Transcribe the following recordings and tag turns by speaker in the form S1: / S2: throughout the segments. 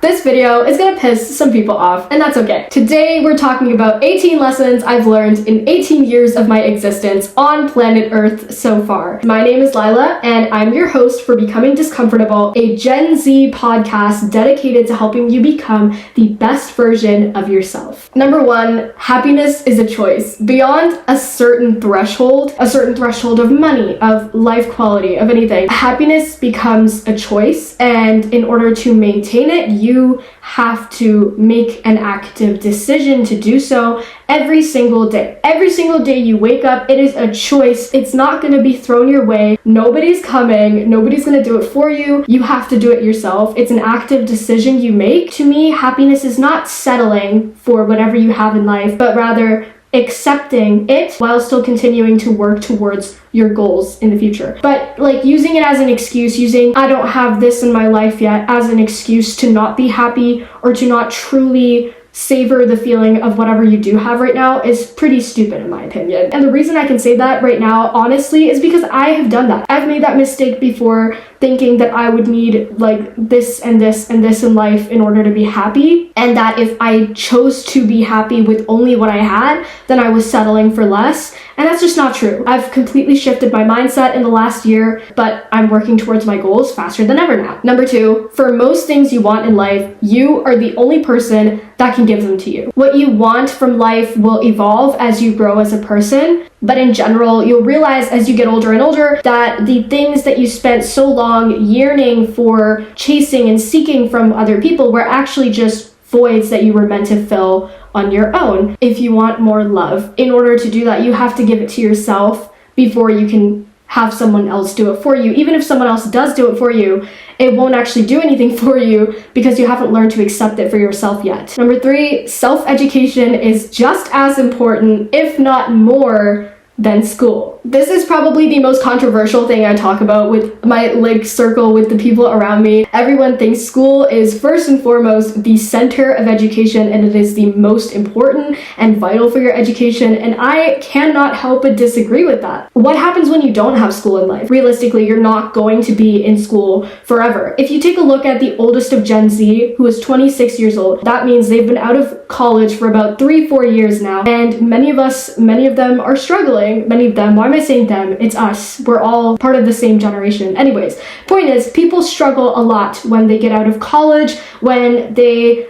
S1: This video is gonna piss some people off, and that's okay. Today, we're talking about 18 lessons I've learned in 18 years of my existence on planet Earth so far. My name is Lila, and I'm your host for Becoming Disscomfortable, a Gen Z podcast dedicated to helping you become the best version of yourself. Number one, happiness is a choice. Beyond a certain threshold of money, of life quality, of anything, happiness becomes a choice, and in order to maintain it, you have to make an active decision to do so every single day. Every single day you wake up, it is a choice. It's not going to be thrown your way. Nobody's coming. Nobody's going to do it for you. You have to do it yourself. It's an active decision you make. To me, happiness is not settling for whatever you have in life, but rather accepting it while still continuing to work towards your goals in the future. But like using it as an excuse, using I don't have this in my life yet as an excuse to not be happy or to not truly savor the feeling of whatever you do have right now is pretty stupid in my opinion. And the reason I can say that right now, honestly, is because I have done that. I've made that mistake before, thinking that I would need like this and this and this in life in order to be happy, and that if I chose to be happy with only what I had, then I was settling for less. And that's just not true. I've completely shifted my mindset in the last year, but I'm working towards my goals faster than ever now. Number two, for most things you want in life, you are the only person that can give them to you. What you want from life will evolve as you grow as a person, but in general, you'll realize as you get older and older that the things that you spent so long yearning for, chasing and seeking from other people were actually just voids that you were meant to fill on your own. If you want more love, in order to do that, you have to give it to yourself before you can have someone else do it for you. Even if someone else does do it for you, it won't actually do anything for you because you haven't learned to accept it for yourself yet. Number three, self-education is just as important, if not more, than school. This is probably the most controversial thing I talk about with my circle, with the people around me. Everyone thinks school is first and foremost the center of education, and it is the most important and vital for your education, and I cannot help but disagree with that. What happens when you don't have school in life? Realistically, you're not going to be in school forever. If you take a look at the oldest of Gen Z, who is 26 years old, that means they've been out of college for about 3-4 years now, and many of them are struggling. Many of them, why am I saying them? It's us. We're all part of the same generation. Anyways, point is, people struggle a lot when they get out of college, when they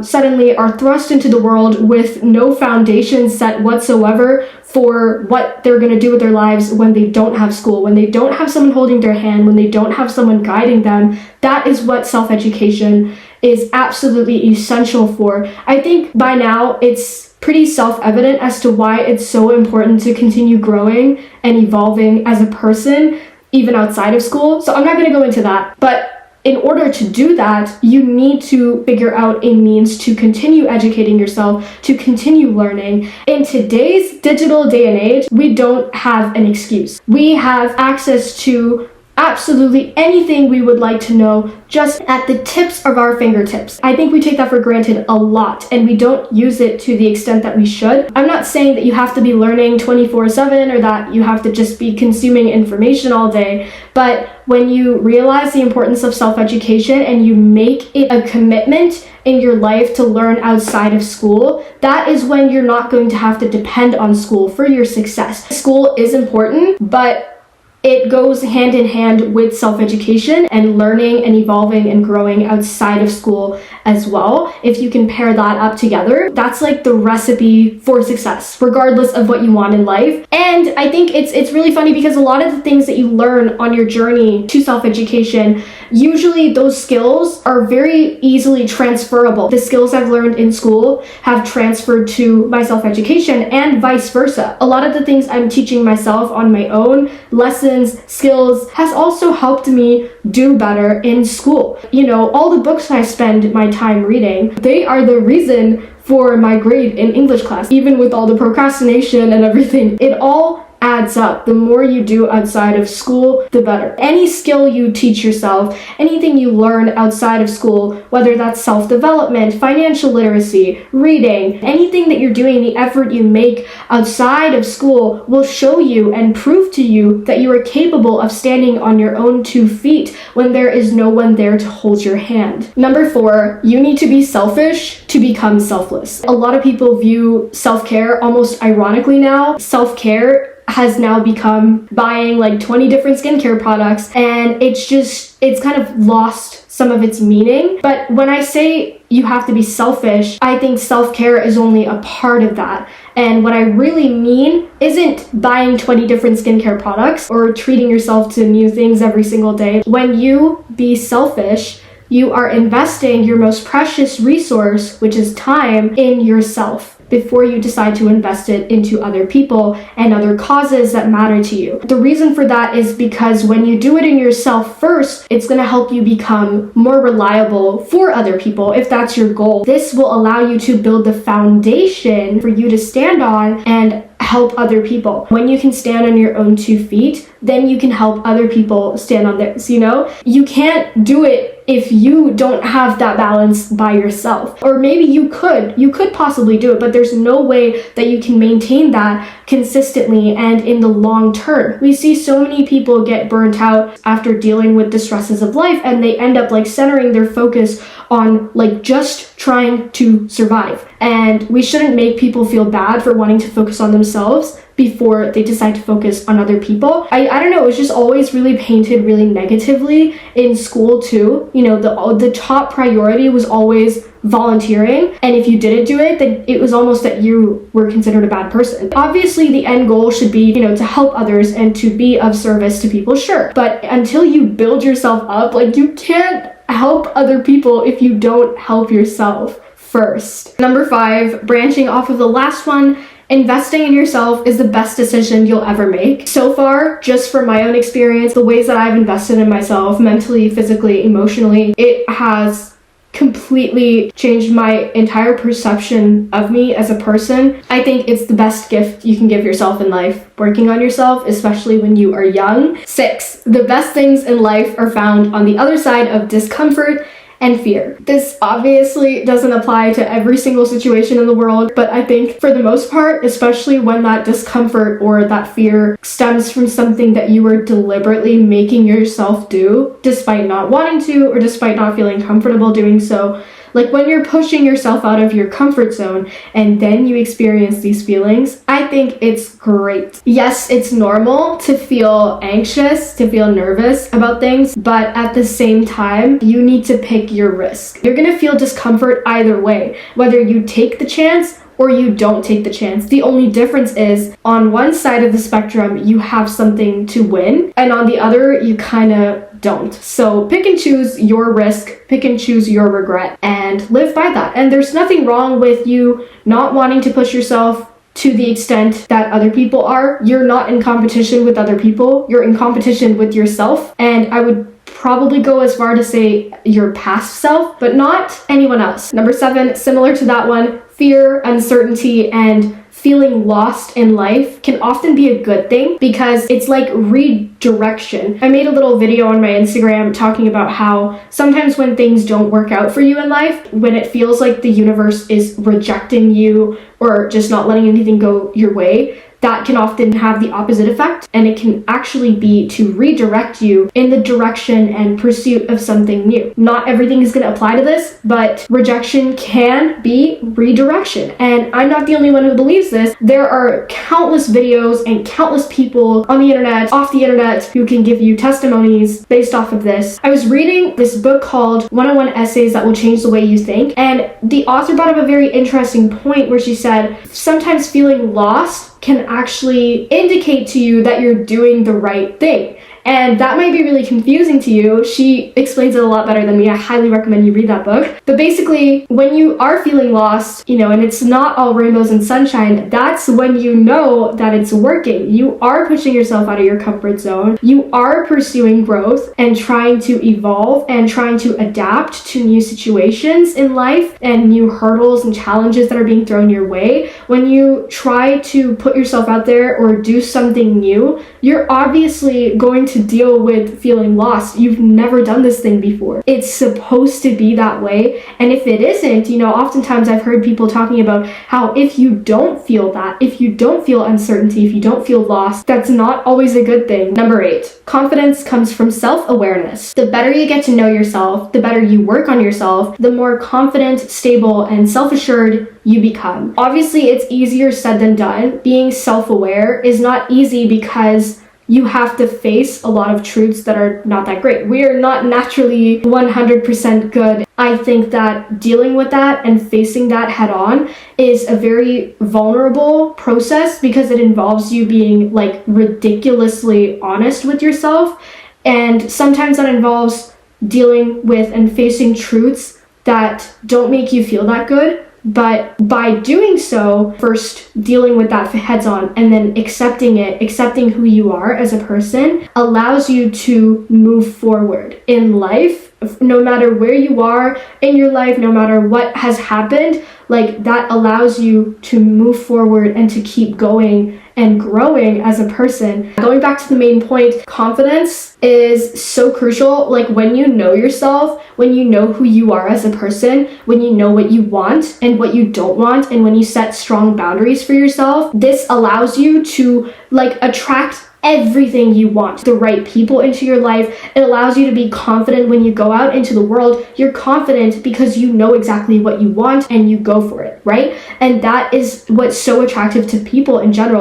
S1: suddenly are thrust into the world with no foundation set whatsoever for what they're going to do with their lives when they don't have school, when they don't have someone holding their hand, when they don't have someone guiding them. That is what self-education is absolutely essential for. I think by now it's pretty self-evident as to why it's so important to continue growing and evolving as a person, even outside of school. So I'm not going to go into that, but in order to do that, you need to figure out a means to continue educating yourself, to continue learning. In today's digital day and age, we don't have an excuse. We have access to absolutely anything we would like to know just at the tips of our fingertips. I think we take that for granted a lot, and we don't use it to the extent that we should. I'm not saying that you have to be learning 24/7 or that you have to just be consuming information all day, but when you realize the importance of self-education and you make it a commitment in your life to learn outside of school, that is when you're not going to have to depend on school for your success. School is important, but it goes hand in hand with self-education and learning and evolving and growing outside of school as well. If you can pair that up together, that's like the recipe for success, regardless of what you want in life. And I think it's really funny because a lot of the things that you learn on your journey to self-education, usually those skills are very easily transferable. The skills I've learned in school have transferred to my self-education and vice versa. A lot of the things I'm teaching myself on my own, lessons, skills, has also helped me do better in school. You know, all the books I spend my time reading, they are the reason for my grade in English class. Even with all the procrastination and everything, it all adds up. The more you do outside of school, the better. Any skill you teach yourself, anything you learn outside of school, whether that's self-development, financial literacy, reading, anything that you're doing, the effort you make outside of school will show you and prove to you that you are capable of standing on your own 2 feet when there is no one there to hold your hand. Number 4, you need to be selfish to become selfless. A lot of people view self-care almost ironically now. Self-care has now become buying like 20 different skincare products, and it's kind of lost some of its meaning. But when I say you have to be selfish, I think self-care is only a part of that. And what I really mean isn't buying 20 different skincare products or treating yourself to new things every single day. When you be selfish, you are investing your most precious resource, which is time, in yourself before you decide to invest it into other people and other causes that matter to you. The reason for that is because when you do it in yourself first, it's going to help you become more reliable for other people if that's your goal. This will allow you to build the foundation for you to stand on and help other people. When you can stand on your own 2 feet, then you can help other people stand on theirs, You can't do it if you don't have that balance by yourself. Or maybe you could possibly do it, but there's no way that you can maintain that consistently and in the long term. We see so many people get burnt out after dealing with the stresses of life, and they end up like centering their focus on like just trying to survive. And we shouldn't make people feel bad for wanting to focus on themselves before they decide to focus on other people. I don't know, it was just always really painted really negatively in school too. The top priority was always volunteering, and if you didn't do it, then it was almost that you were considered a bad person. Obviously, the end goal should be, to help others and to be of service to people, sure. But until you build yourself up, like you can't help other people if you don't help yourself first. Number 5, branching off of the last one, investing in yourself is the best decision you'll ever make. So far, just from my own experience, the ways that I've invested in myself, mentally, physically, emotionally, it has completely changed my entire perception of me as a person. I think it's the best gift you can give yourself in life, working on yourself, especially when you are young. 6, the best things in life are found on the other side of discomfort and fear. This obviously doesn't apply to every single situation in the world, but I think for the most part, especially when that discomfort or that fear stems from something that you were deliberately making yourself do, despite not wanting to or despite not feeling comfortable doing so, like when you're pushing yourself out of your comfort zone and then you experience these feelings, I think it's great. Yes, it's normal to feel anxious, to feel nervous about things, but at the same time, you need to pick your risk. You're gonna feel discomfort either way, whether you take the chance or you don't take the chance. The only difference is on one side of the spectrum, you have something to win, and on the other, you kind of don't. So pick and choose your risk, pick and choose your regret, and live by that. And there's nothing wrong with you not wanting to push yourself to the extent that other people are. You're not in competition with other people, you're in competition with yourself. And I would probably go as far to say your past self, but not anyone else. Number 7, similar to that one, fear, uncertainty, and feeling lost in life can often be a good thing because it's like redirection. I made a little video on my Instagram talking about how sometimes when things don't work out for you in life, when it feels like the universe is rejecting you or just not letting anything go your way, that can often have the opposite effect, and it can actually be to redirect you in the direction and pursuit of something new. Not everything is going to apply to this, but rejection can be redirection. And I'm not the only one who believes this. There are countless videos and countless people on the internet, off the internet, who can give you testimonies based off of this. I was reading this book called 101 Essays That Will Change the Way You Think, and the author brought up a very interesting point where she said, sometimes feeling lost can actually indicate to you that you're doing the right thing. And that might be really confusing to you. She explains it a lot better than me. I highly recommend you read that book. But basically, when you are feeling lost, and it's not all rainbows and sunshine, that's when you know that it's working. You are pushing yourself out of your comfort zone. You are pursuing growth and trying to evolve and trying to adapt to new situations in life and new hurdles and challenges that are being thrown your way. When you try to put yourself out there or do something new, you're obviously going to deal with feeling lost. You've never done this thing before. It's supposed to be that way. And if it isn't, oftentimes I've heard people talking about how if you don't feel that, if you don't feel uncertainty, if you don't feel lost, that's not always a good thing. Number 8, confidence comes from self-awareness. The better you get to know yourself, the better you work on yourself, the more confident, stable, and self-assured you become. Obviously, it's easier said than done. Being self-aware is not easy because you have to face a lot of truths that are not that great. We are not naturally 100% good. I think that dealing with that and facing that head on is a very vulnerable process because it involves you being ridiculously honest with yourself. And sometimes that involves dealing with and facing truths that don't make you feel that good. But by doing so, first dealing with that heads on and then accepting who you are as a person, allows you to move forward in life. No matter where you are in your life, no matter what has happened, that allows you to move forward and to keep going and growing as a person. Going back to the main point, confidence is so crucial. When you know yourself, when you know who you are as a person, when you know what you want and what you don't want, and when you set strong boundaries for yourself, this allows you to attract everything you want, the right people into your life. It allows you to be confident when you go out into the world. You're confident because you know exactly what you want and you go for it, right? And that is what's so attractive to people in general.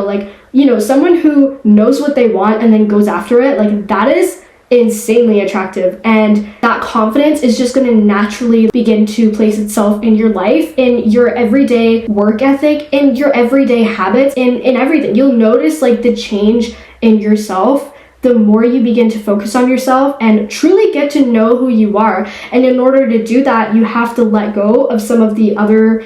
S1: Someone who knows what they want and then goes after it, that is insanely attractive. And that confidence is just going to naturally begin to place itself in your life, in your everyday work ethic, in your everyday habits, in everything. You'll notice the change in yourself the more you begin to focus on yourself and truly get to know who you are. And in order to do that, you have to let go of some of the other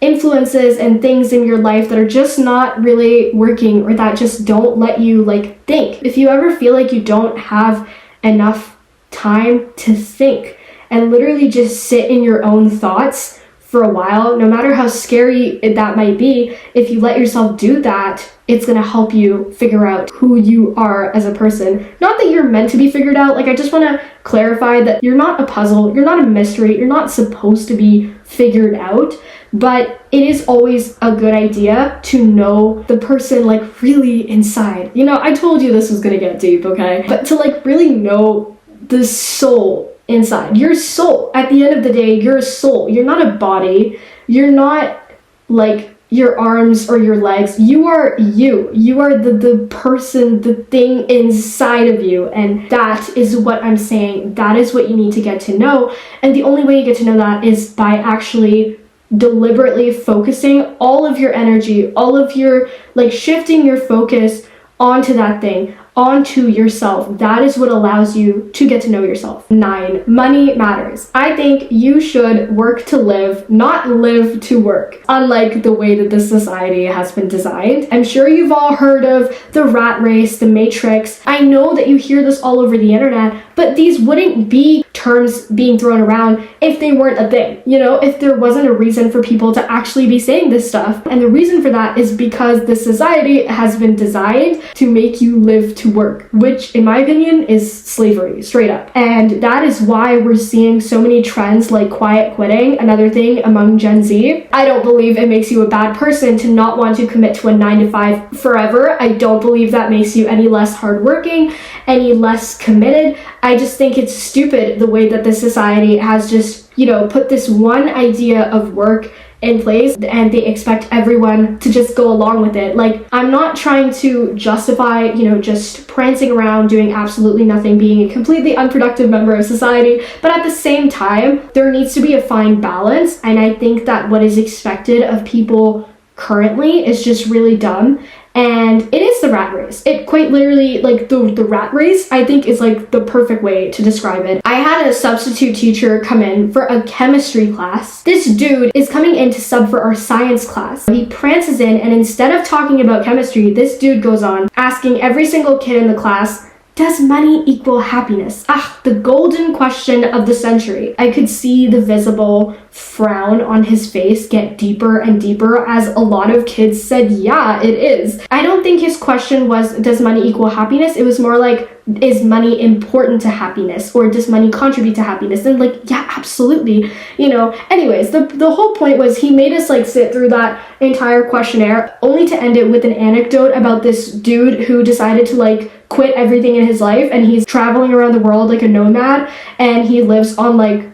S1: influences and things in your life that are just not really working or that just don't let you think. If you ever feel like you don't have enough time to think and literally just sit in your own thoughts for a while, no matter how scary that might be, if you let yourself do that, it's going to help you figure out who you are as a person. Not that you're meant to be figured out. I just want to clarify that you're not a puzzle, you're not a mystery, you're not supposed to be figured out, but it is always a good idea to know the person really inside. I told you this was going to get deep, okay? But to really know the soul inside. Your soul. At the end of the day, you're a soul. You're not a body. You're not your arms or your legs. You are you. You are the person, the thing inside of you. And that is what I'm saying. That is what you need to get to know. And the only way you get to know that is by actually deliberately focusing all of your energy, all of your shifting your focus onto that thing, onto yourself. That is what allows you to get to know yourself. 9, money matters. I think you should work to live, not live to work, unlike the way that this society has been designed. I'm sure you've all heard of the rat race, the matrix. I know that you hear this all over the internet, but these wouldn't be terms being thrown around if they weren't a thing, if there wasn't a reason for people to actually be saying this stuff. And the reason for that is because the society has been designed to make you live to work, which in my opinion is slavery, straight up. And that is why we're seeing so many trends like quiet quitting, another thing among Gen Z. I don't believe it makes you a bad person to not want to commit to a 9-to-5 forever. I don't believe that makes you any less hardworking, any less committed. I just think it's stupid the way that the society has just, put this one idea of work in place and they expect everyone to just go along with it. I'm not trying to justify, just prancing around doing absolutely nothing, being a completely unproductive member of society, but at the same time, there needs to be a fine balance. And I think that what is expected of people currently is just really dumb. And it is the rat race. It quite literally, like the rat race, I think is like the perfect way to describe it. I had a substitute teacher come in for a chemistry class. This dude is coming in to sub for our science class. He prances in, and instead of talking about chemistry, this dude goes on asking every single kid in the class, does money equal happiness? The golden question of the century. I could see the visible frown on his face get deeper and deeper as a lot of kids said, yeah, it is. I don't think his question was, does money equal happiness? It was more like, is money important to happiness, or does money contribute to happiness? And like, yeah, absolutely. Anyways, the whole point was he made us like sit through that entire questionnaire only to end it with an anecdote about this dude who decided to like quit everything in his life, and he's traveling around the world like a nomad, and he lives on like,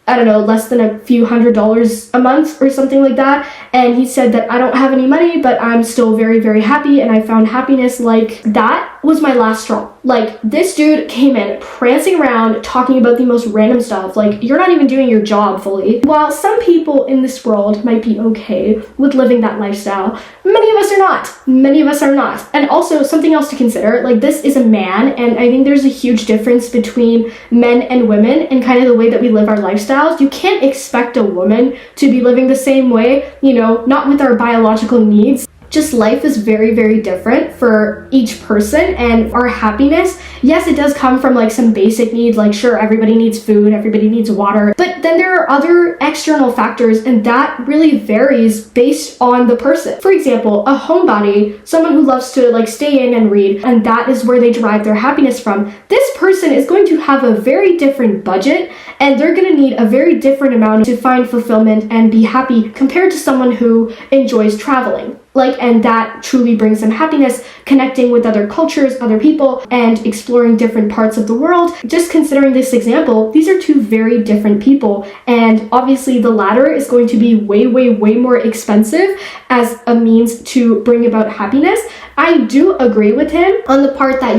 S1: I don't know, less than a few $100s a month or something like that. And he said that I don't have any money, but I'm still very, very happy, and I found happiness. Like, that was my last straw. Like, this dude came in prancing around talking about the most random stuff. Like, you're not even doing your job fully. While some people in this world might be okay with living that lifestyle, many of us are not. Many of us are not. And also, something else to consider, like, this is a man, and I think there's a huge difference between men and women and kind of the way that we live our lifestyles. You can't expect a woman to be living the same way, not with our biological needs. Just life is very, very different for each person, and our happiness, yes, it does come from like some basic needs, like sure, everybody needs food, everybody needs water, but then there are other external factors, and that really varies based on the person. For example, a homebody, someone who loves to like stay in and read, and that is where they derive their happiness from, this person is going to have a very different budget, and they're going to need a very different amount to find fulfillment and be happy compared to someone who enjoys traveling. And that truly brings them happiness, connecting with other cultures, other people, and exploring different parts of the world. Just considering this example, these are two very different people, and obviously the latter is going to be way, way, way more expensive as a means to bring about happiness. I do agree with him on the part that,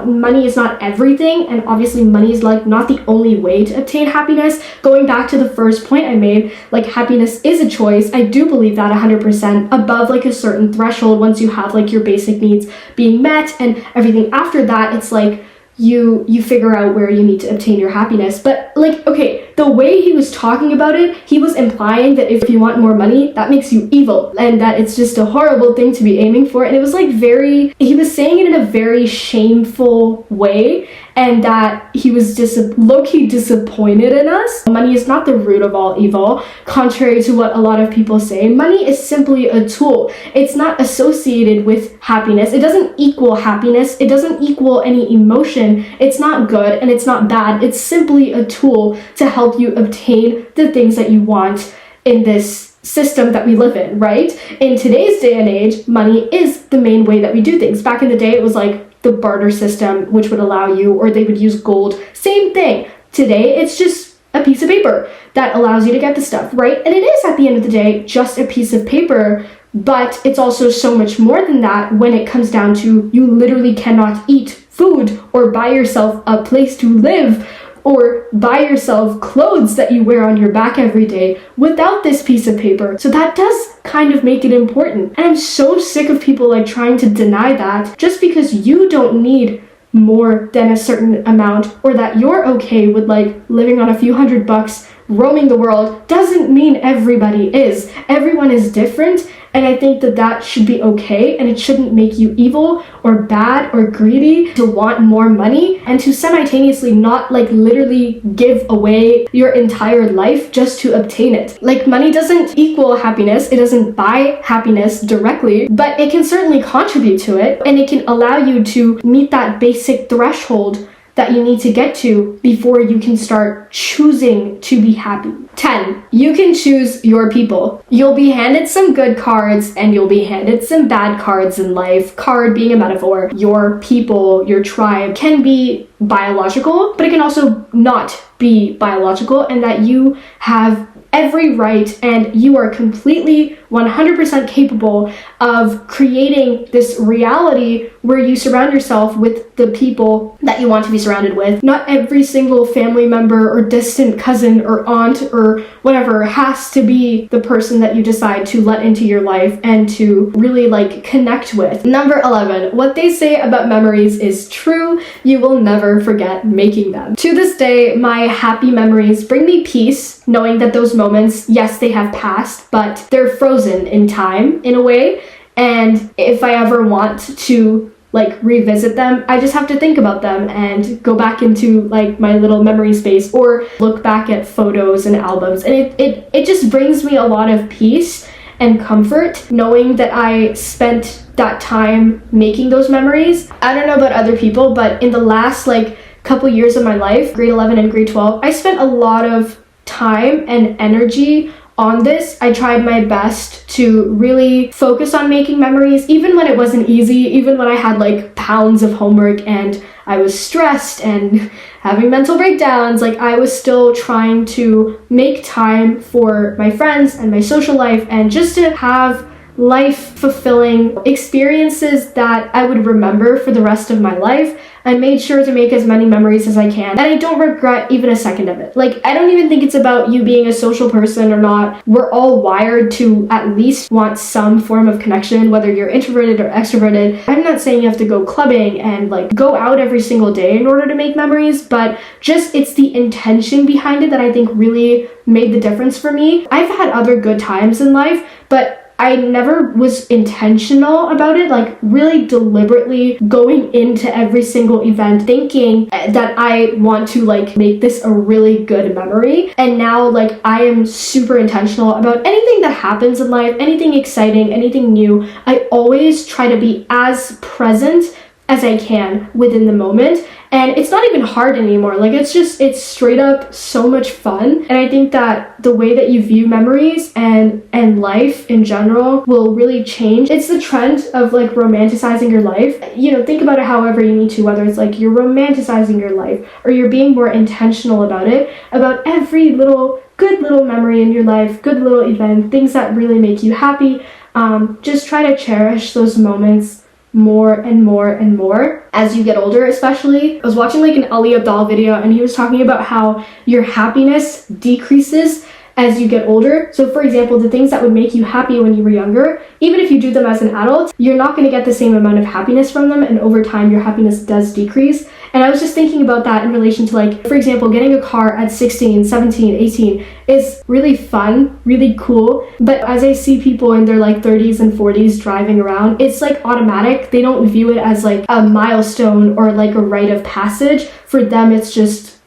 S1: money is not everything, and obviously money is like not the only way to obtain happiness. Going back to the first point I made, like happiness is a choice. I do believe that 100% above like a certain threshold. Once you have like your basic needs being met and everything after that, it's like you figure out where you need to obtain your happiness. But like, okay, the way he was talking about it, he was implying that if you want more money, that makes you evil, and that it's just a horrible thing to be aiming for. And it was like he was saying it in a very shameful way, and that he was low-key disappointed in us. Money is not the root of all evil, contrary to what a lot of people say. Money is simply a tool. It's not associated with happiness. It doesn't equal happiness. It doesn't equal any emotion. It's not good and it's not bad. It's simply a tool to help you obtain the things that you want in this system that we live in, right? In today's day and age, money is the main way that we do things. Back in the day, it was like the barter system, which would allow you, or they would use gold. Same thing. Today, it's just a piece of paper that allows you to get the stuff, right? And it is, at the end of the day, just a piece of paper, but it's also so much more than that when it comes down to you literally cannot eat food or buy yourself a place to live or buy yourself clothes that you wear on your back every day without this piece of paper. So that does kind of make it important. And I'm so sick of people like trying to deny that just because you don't need more than a certain amount, or that you're okay with like living on a few $100 roaming the world, doesn't mean everybody is. Everyone is different, and I think that should be okay, and it shouldn't make you evil or bad or greedy to want more money and to simultaneously not like literally give away your entire life just to obtain it. Like, money doesn't equal happiness. It doesn't buy happiness directly, but it can certainly contribute to it, and it can allow you to meet that basic threshold that you need to get to before you can start choosing to be happy. 10. You can choose your people. You'll be handed some good cards and you'll be handed some bad cards in life. Card being a metaphor. Your people, your tribe can be biological, but it can also not be biological, and that you have every right and you are completely 100% capable of creating this reality where you surround yourself with the people that you want to be surrounded with. Not every single family member or distant cousin or aunt or whatever has to be the person that you decide to let into your life and to really like connect with. Number 11, what they say about memories is true. You will never forget making them. To this day, my happy memories bring me peace, knowing that those moments, yes, they have passed, but they're frozen in time in a way. And if I ever want to like revisit them, I just have to think about them and go back into like my little memory space or look back at photos and albums. And it just brings me a lot of peace and comfort knowing that I spent that time making those memories. I don't know about other people, but in the last like couple years of my life, grade 11 and grade 12, I spent a lot of time and energy on this. I tried my best to really focus on making memories, even when it wasn't easy, even when I had like pounds of homework and I was stressed and having mental breakdowns. Like I was still trying to make time for my friends and my social life and just to have life fulfilling experiences that I would remember for the rest of my life. I made sure to make as many memories as I can, and I don't regret even a second of it. Like, I don't even think it's about you being a social person or not. We're all wired to at least want some form of connection, whether you're introverted or extroverted. I'm not saying you have to go clubbing and like go out every single day in order to make memories, but just it's the intention behind it that I think really made the difference for me. I've had other good times in life, but I never was intentional about it, like really deliberately going into every single event thinking that I want to like make this a really good memory. And now like I am super intentional about anything that happens in life, anything exciting, anything new. I always try to be as present as I can within the moment. And it's not even hard anymore. Like it's straight up so much fun. And I think that the way that you view memories and life in general will really change. It's the trend of like romanticizing your life. You know, think about it however you need to, whether it's like you're romanticizing your life or you're being more intentional about it, about every little good little memory in your life, good little event, things that really make you happy. Just try to cherish those moments more and more and more as you get older. Especially, I was watching like an Ali Abdaal video and he was talking about how your happiness decreases as you get older. So for example, the things that would make you happy when you were younger, even if you do them as an adult, you're not going to get the same amount of happiness from them, and over time your happiness does decrease. And I was just thinking about that in relation to like, for example, getting a car at 16, 17, 18 is really fun, really cool. But as I see people in their like 30s and 40s driving around, it's like automatic. They don't view it as like a milestone or like a rite of passage. For them, it's just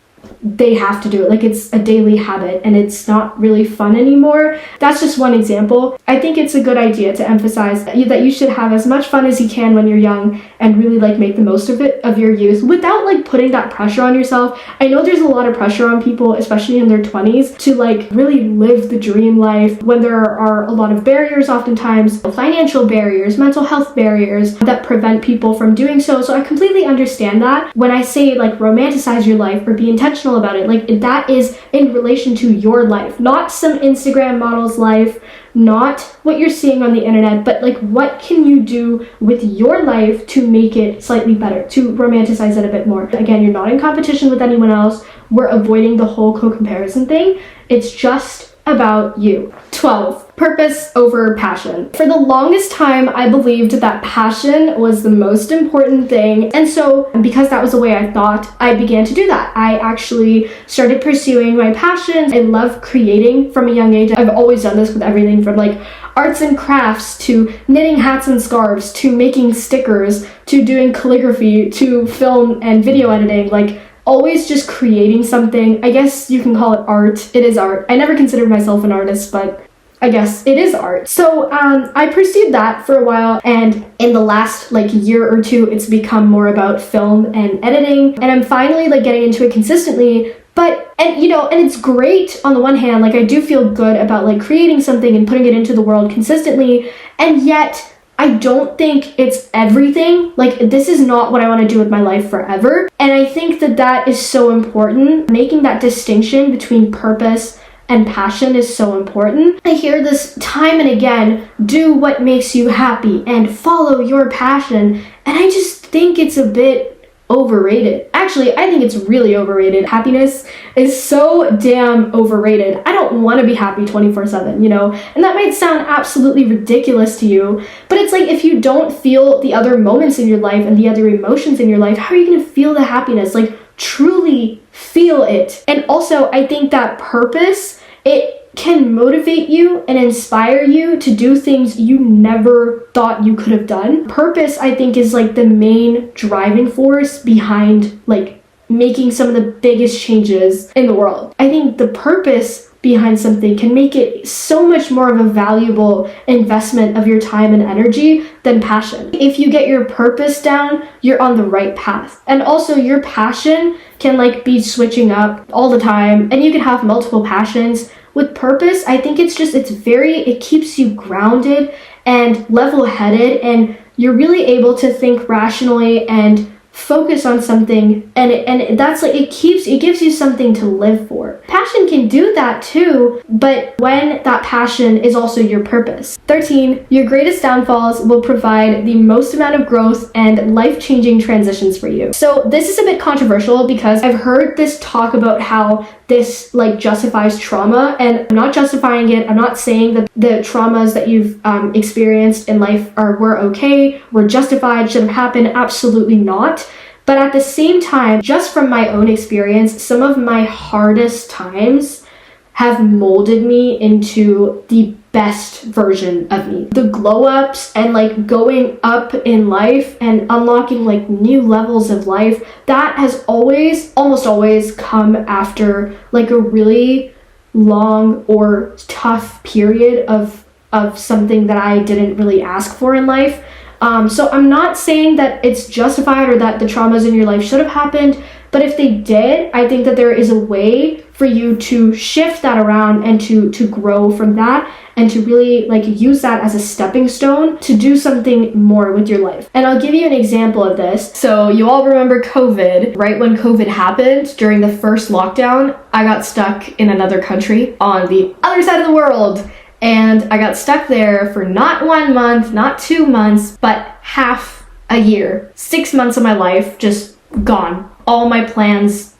S1: they have to do it. Like it's a daily habit and it's not really fun anymore. That's just one example. I think it's a good idea to emphasize that you should have as much fun as you can when you're young and really like make the most of it, of your youth, without like putting that pressure on yourself. I know there's a lot of pressure on people, especially in their 20s, to like really live the dream life when there are a lot of barriers, oftentimes financial barriers, mental health barriers that prevent people from doing so. So I completely understand that. When I say like romanticize your life or be intentional about it, like that is in relation to your life, not some Instagram model's life, not what you're seeing on the internet, but like what can you do with your life to make it slightly better, to romanticize it a bit more. Again, you're not in competition with anyone else. We're avoiding the whole co-comparison thing. It's just about you. 12, purpose over passion. For the longest time, I believed that passion was the most important thing. And so because that was the way I thought, I began to do that. I actually started pursuing my passions. I love creating from a young age. I've always done this with everything from like arts and crafts to knitting hats and scarves to making stickers to doing calligraphy to film and video editing. Like always just creating something. I guess you can call it art. It is art. I never considered myself an artist, but I guess it is art. So I pursued that for a while, and in the last like year or two, it's become more about film and editing, and I'm finally like getting into it consistently. And it's great on the one hand. Like I do feel good about like creating something and putting it into the world consistently, and yet I don't think it's everything. Like this is not what I want to do with my life forever. And I think that is so important, making that distinction between purpose and passion is so important. I hear this time and again, do what makes you happy and follow your passion. And I just think it's a bit overrated. Actually, I think it's really overrated. Happiness is so damn overrated. I don't want to be happy 24/7, And that might sound absolutely ridiculous to you, but it's like if you don't feel the other moments in your life and the other emotions in your life, how are you going to feel the happiness? Like, truly feel it. And also, I think that purpose, it can motivate you and inspire you to do things you never thought you could have done. Purpose, I think, is like the main driving force behind like making some of the biggest changes in the world. I think the purpose behind something can make it so much more of a valuable investment of your time and energy than passion. If you get your purpose down, you're on the right path. And also your passion can like be switching up all the time, and you can have multiple passions. With purpose, I think it keeps you grounded and level-headed, and you're really able to think rationally and focus on something, and that's like it gives you something to live for. Passion can do that too, but when that passion is also your purpose. 13, your greatest downfalls will provide the most amount of growth and life-changing transitions for you. So this is a bit controversial because I've heard this talk about how this like justifies trauma, and I'm not justifying it. I'm not saying that the traumas that you've experienced in life were okay, were justified, should have happened. Absolutely not. But at the same time, just from my own experience, some of my hardest times have molded me into the best version of me. The glow ups and like going up in life and unlocking like new levels of life, that has almost always come after like a really long or tough period of something that I didn't really ask for in life. So I'm not saying that it's justified or that the traumas in your life should have happened, but if they did, I think that there is a way for you to shift that around and to grow from that and to really like use that as a stepping stone to do something more with your life. And I'll give you an example of this. So you all remember COVID, right? When COVID happened during the first lockdown, I got stuck in another country on the other side of the world. And I got stuck there for not 1 month, not 2 months, but half a year. 6 months of my life just gone. All my plans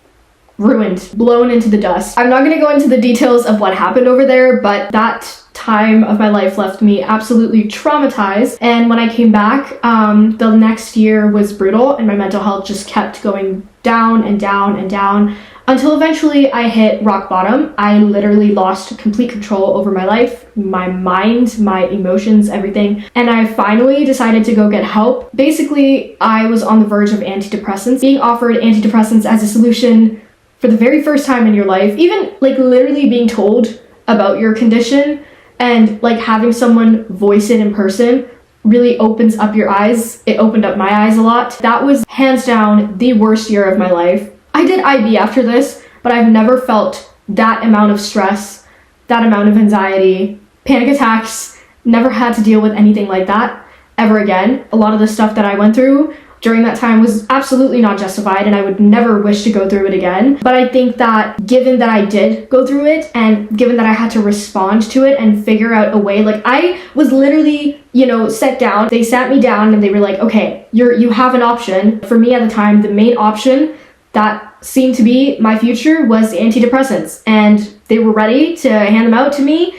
S1: ruined, blown into the dust. I'm not going to go into the details of what happened over there, but that time of my life left me absolutely traumatized. And when I came back, the next year was brutal, and my mental health just kept going down and down and down. Until eventually I hit rock bottom. I literally lost complete control over my life, my mind, my emotions, everything. And I finally decided to go get help. Basically, I was on the verge of antidepressants, being offered antidepressants as a solution for the very first time in your life. Even like literally being told about your condition and like having someone voice it in person really opens up your eyes. It opened up my eyes a lot. That was hands down the worst year of my life. I did IB after this, but I've never felt that amount of stress, that amount of anxiety, panic attacks, never had to deal with anything like that ever again. A lot of the stuff that I went through during that time was absolutely not justified, and I would never wish to go through it again. But I think that given that I did go through it, and given that I had to respond to it and figure out a way, like I was literally, set down. They sat me down and they were like, okay, you have an option. For me at the time, the main option that seemed to be my future was antidepressants, and they were ready to hand them out to me,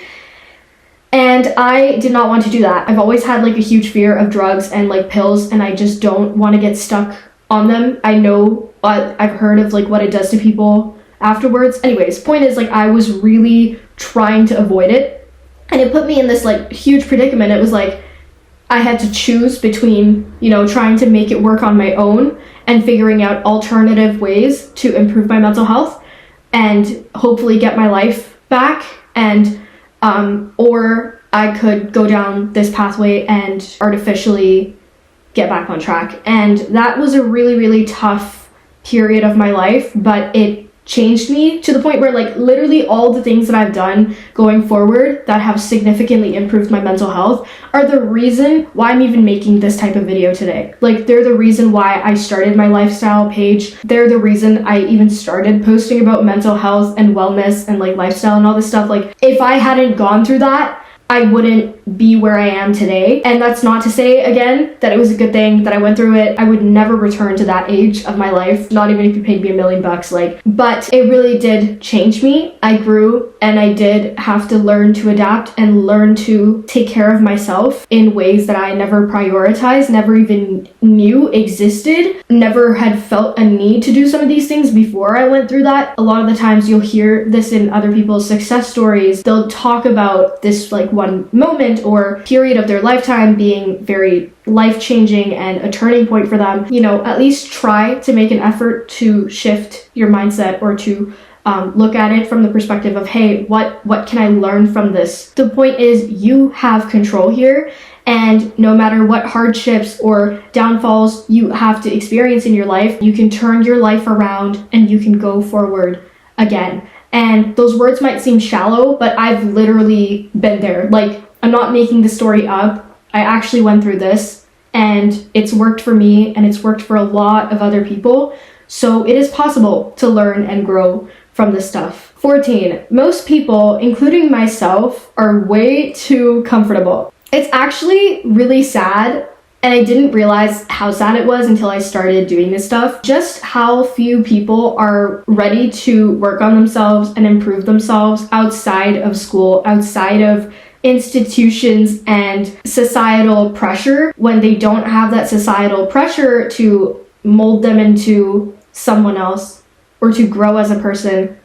S1: and I did not want to do that. I've always had like a huge fear of drugs and like pills, and I just don't want to get stuck on them. I know I've heard of like what it does to people afterwards. Anyways, point is like I was really trying to avoid it, and it put me in this like huge predicament. It was like I had to choose between, trying to make it work on my own and figuring out alternative ways to improve my mental health and hopefully get my life back, and or I could go down this pathway and artificially get back on track. And that was a really, really tough period of my life, but it changed me to the point where like literally all the things that I've done going forward that have significantly improved my mental health are the reason why I'm even making this type of video today. Like they're the reason why I started my lifestyle page. They're the reason I even started posting about mental health and wellness and like lifestyle and all this stuff. Like if I hadn't gone through that, I wouldn't be where I am today. And that's not to say, again, that it was a good thing that I went through it. I would never return to that age of my life, not even if you paid me $1 million, like, but it really did change me. I grew and I did have to learn to adapt and learn to take care of myself in ways that I never prioritized, never even knew existed, never had felt a need to do some of these things before I went through that. A lot of the times you'll hear this in other people's success stories. They'll talk about this like one moment or period of their lifetime being very life-changing and a turning point for them. You know, at least try to make an effort to shift your mindset or to look at it from the perspective of, hey, what can I learn from this? The point is you have control here, and no matter what hardships or downfalls you have to experience in your life, you can turn your life around and you can go forward again. And those words might seem shallow, but I've literally been there. Like, I'm not making the story up. I actually went through this and it's worked for me and it's worked for a lot of other people. So it is possible to learn and grow from this stuff. 14, most people, including myself, are way too comfortable. It's actually really sad. And I didn't realize how sad it was until I started doing this stuff. Just how few people are ready to work on themselves and improve themselves outside of school, outside of institutions and societal pressure. When they don't have that societal pressure to mold them into someone else or to grow as a person,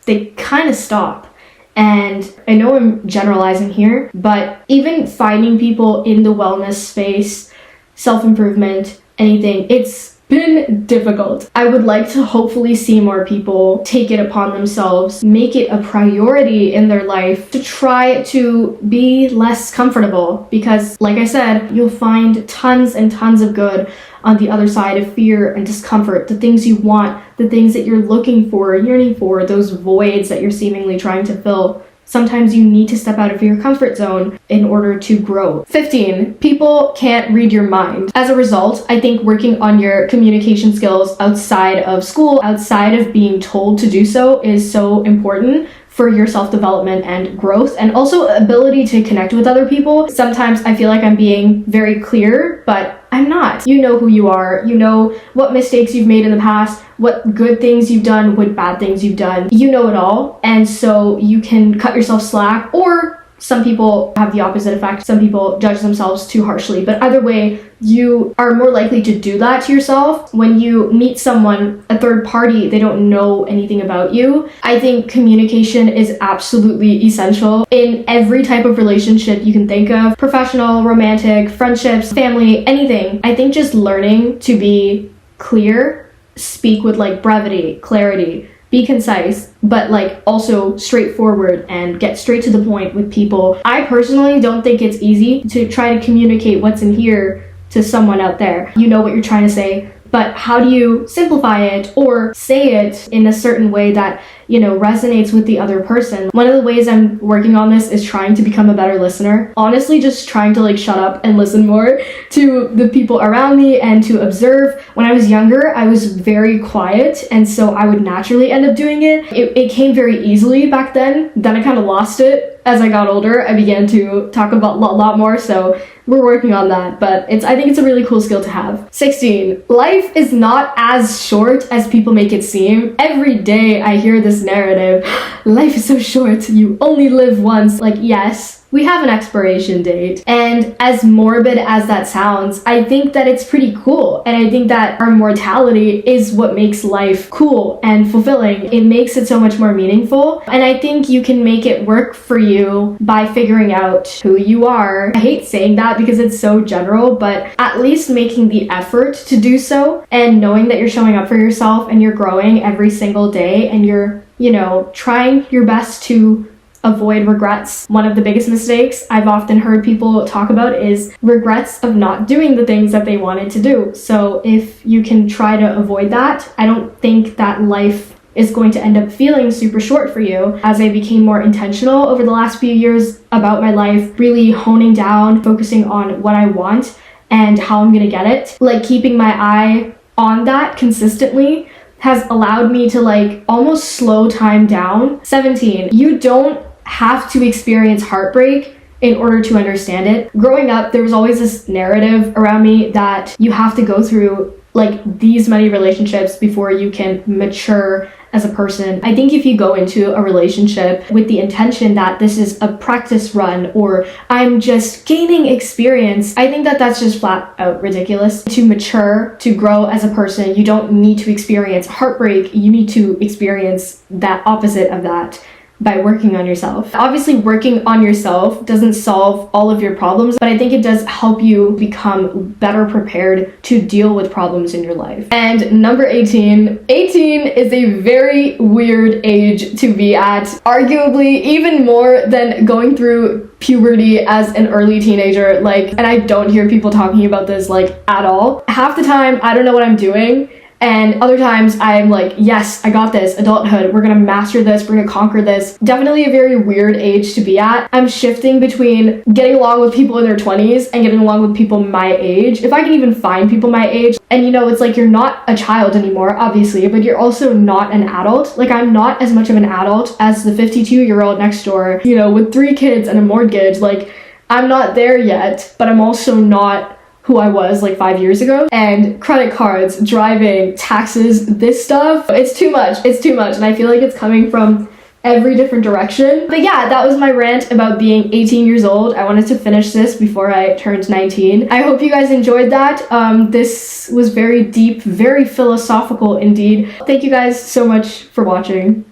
S1: they kind of stop. And I know I'm generalizing here, but even finding people in the wellness space, self-improvement, anything, it's been difficult. I would like to hopefully see more people take it upon themselves, make it a priority in their life to try to be less comfortable, because like I said, you'll find tons and tons of good on the other side of fear and discomfort, the things you want, the things that you're looking for, yearning for, those voids that you're seemingly trying to fill. Sometimes you need to step out of your comfort zone in order to grow. 15, people can't read your mind. As a result, I think working on your communication skills outside of school, outside of being told to do so, is so important for your self-development and growth, and also ability to connect with other people. Sometimes I feel like I'm being very clear, but I'm not. You know who you are. You know what mistakes you've made in the past, what good things you've done, what bad things you've done. You know it all. And so you can cut yourself slack, or some people have the opposite effect. Some people judge themselves too harshly. But either way, you are more likely to do that to yourself. When you meet someone, a third party, they don't know anything about you. I think communication is absolutely essential in every type of relationship you can think of. Professional, romantic, friendships, family, anything. I think just learning to be clear, speak with like brevity, clarity, be concise, but like also straightforward and get straight to the point with people. I personally don't think it's easy to try to communicate what's in here to someone out there. You know what you're trying to say, but how do you simplify it or say it in a certain way that, you know, resonates with the other person? One of the ways I'm working on this is trying to become a better listener. Honestly, just trying to like shut up and listen more to the people around me and to observe. When I was younger, I was very quiet, and so I would naturally end up doing it. It came very easily back then. Then I kind of lost it. As I got older, I began to talk about a lot more, so we're working on that, but I think it's a really cool skill to have. 16, life is not as short as people make it seem. Every day I hear this narrative, life is so short, you only live once. Like, yes, we have an expiration date, and as morbid as that sounds, I think that it's pretty cool, and I think that our mortality is what makes life cool and fulfilling. It makes it so much more meaningful, and I think you can make it work for you by figuring out who you are. I hate saying that because it's so general, but at least making the effort to do so and knowing that you're showing up for yourself and you're growing every single day and you're, you know, trying your best to avoid regrets. One of the biggest mistakes I've often heard people talk about is regrets of not doing the things that they wanted to do. So if you can try to avoid that, I don't think that life is going to end up feeling super short for you. As I became more intentional over the last few years about my life, really honing down, focusing on what I want and how I'm gonna get it, like keeping my eye on that consistently has allowed me to like almost slow time down. 17, you don't have to experience heartbreak in order to understand it. Growing up, there was always this narrative around me that you have to go through like these many relationships before you can mature as a person. I think if you go into a relationship with the intention that this is a practice run or I'm just gaining experience, I think that that's just flat out ridiculous. To mature, to grow as a person, you don't need to experience heartbreak. You need to experience that opposite of that by working on yourself. Obviously, working on yourself doesn't solve all of your problems, but I think it does help you become better prepared to deal with problems in your life. And number 18. 18 is a very weird age to be at, arguably even more than going through puberty as an early teenager. Like, and I don't hear people talking about this like at all. Half the time, I don't know what I'm doing. And other times I'm like, yes, I got this, adulthood, we're gonna master this, we're gonna conquer this. Definitely a very weird age to be at. I'm shifting between getting along with people in their 20s and getting along with people my age, if I can even find people my age. And you know, it's like you're not a child anymore, obviously, but you're also not an adult. Like, I'm not as much of an adult as the 52-year-old next door, you know, with 3 kids and a mortgage. Like, I'm not there yet, but I'm also not who I was like 5 years ago. And credit cards, driving, taxes, this stuff, it's too much. It's too much. And I feel like it's coming from every different direction. But yeah, that was my rant about being 18 years old. I wanted to finish this before I turned 19. I hope you guys enjoyed that. This was very deep, very philosophical indeed. Thank you guys so much for watching.